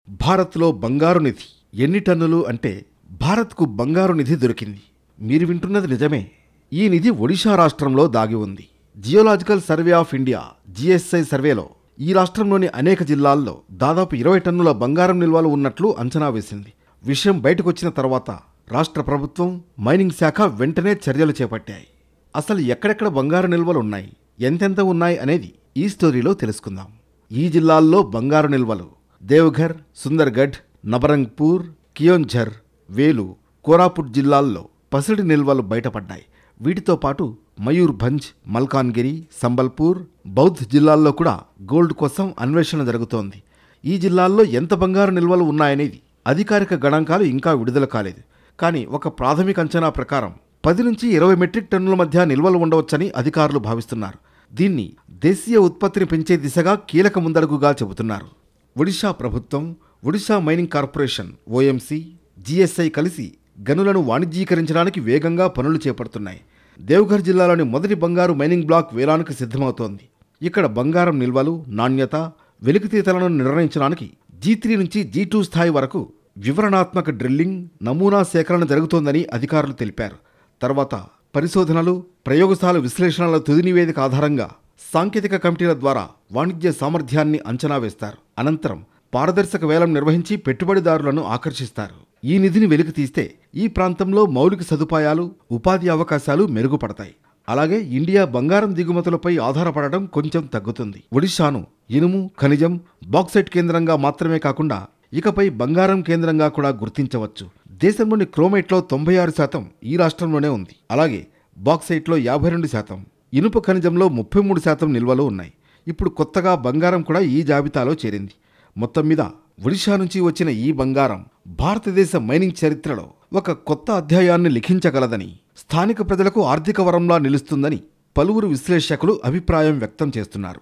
భారత్లో బంగారు నిధి ఎన్ని టన్నులు అంటే భారత్కు బంగారు నిధి దొరికింది. మీరు వింటున్నది నిజమే. ఈ నిధి ఒడిషా రాష్ట్రంలో దాగి ఉంది. Geological survey of India GSI సర్వేలో ఈ రాష్ట్రంలోని అనేక జిల్లాల్లో దాదాపు 20 టన్నుల బంగారం నిల్వలు ఉన్నట్లు అంచనా వేసింది. విషయం బయటకొచ్చిన తర్వాత రాష్ట్ర ప్రభుత్వం, మైనింగ్ శాఖ వెంటనే చర్యలు చేపట్టాయి. అసలు ఎక్కడెక్కడ బంగారు నిల్వలు ఉన్నాయి, ఎంతెంత ఉన్నాయి అనేది ఈ స్టోరీలో తెలుసుకుందాం. ఈ జిల్లాల్లో బంగారు నిల్వలు దేవఘర్, సుందర్గఢ్, నబరంగ్పూర్, కియోంఝర్, వేలు, కోరాపుట్ జిల్లాల్లో పసిడి నిల్వలు బయటపడ్డాయి. వీటితో పాటు మయూర్భంజ్, మల్కాన్గిరి, సంబల్పూర్, బౌద్ధ్ జిల్లాల్లో కూడా గోల్డ్ కోసం అన్వేషణ జరుగుతోంది. ఈ జిల్లాల్లో ఎంత బంగారు నిల్వలు ఉన్నాయనేది అధికారిక గణాంకాలు ఇంకా విడుదల కాలేదు. కానీ ఒక ప్రాథమిక అంచనా ప్రకారం 10 నుంచి 20 మెట్రిక్ టన్నుల మధ్య నిల్వలు ఉండవచ్చని అధికారులు భావిస్తున్నారు. దీన్ని దేశీయ ఉత్పత్తిని పెంచే దిశగా కీలక ముందడుగుగా చెబుతున్నారు. ఒడిషా ప్రభుత్వం, Odisha mining corporation OMC, GSI కలిసి గనులను వాణిజ్యీకరించడానికి వేగంగా పనులు చేపడుతున్నాయి. దేవఘర్ జిల్లాలోని మొదటి బంగారు మైనింగ్ బ్లాక్ వేలానికి సిద్ధమవుతోంది. ఇక్కడ బంగారం నిల్వలు, నాణ్యత, వెలికితీతలను నిర్ణయించడానికి G3 నుంచి G2 స్థాయి వరకు వివరణాత్మక డ్రిల్లింగ్, నమూనా సేకరణ జరుగుతోందని అధికారులు తెలిపారు. తర్వాత పరిశోధనలు, ప్రయోగశాల విశ్లేషణల తుది నివేదిక ఆధారంగా సాంకేతిక కమిటీల ద్వారా వాణిజ్య సామర్థ్యాన్ని అంచనా వేస్తారు. అనంతరం పారదర్శక వేలం నిర్వహించి పెట్టుబడిదారులను ఆకర్షిస్తారు. ఈ నిధిని వెలికితీస్తే ఈ ప్రాంతంలో మౌలిక సదుపాయాలు, ఉపాధి అవకాశాలు మెరుగుపడతాయి. అలాగే ఇండియా బంగారం దిగుమతులపై ఆధారపడడం కొంచెం తగ్గుతుంది. ఒడిషాను ఇనుము, ఖనిజం, బాక్సైట్ కేంద్రంగా మాత్రమే కాకుండా ఇకపై బంగారం కేంద్రంగా కూడా గుర్తించవచ్చు. దేశంలోని క్రోమైట్లో 96% ఈ రాష్ట్రంలోనే ఉంది. అలాగే బాక్సైట్లో 52%, ఇనుప ఖనిజంలో 33% నిల్వలు ఉన్నాయి. ఇప్పుడు కొత్తగా బంగారం కూడా ఈ జాబితాలో చేరింది. మొత్తం మీద ఒడిషా నుంచి వచ్చిన ఈ బంగారం భారతదేశ మైనింగ్ చరిత్రలో ఒక కొత్త అధ్యాయాన్ని లిఖించగలదని, స్థానిక ప్రజలకు ఆర్థిక వరంలా నిలుస్తుందని పలువురు విశ్లేషకులు అభిప్రాయం వ్యక్తం చేస్తున్నారు.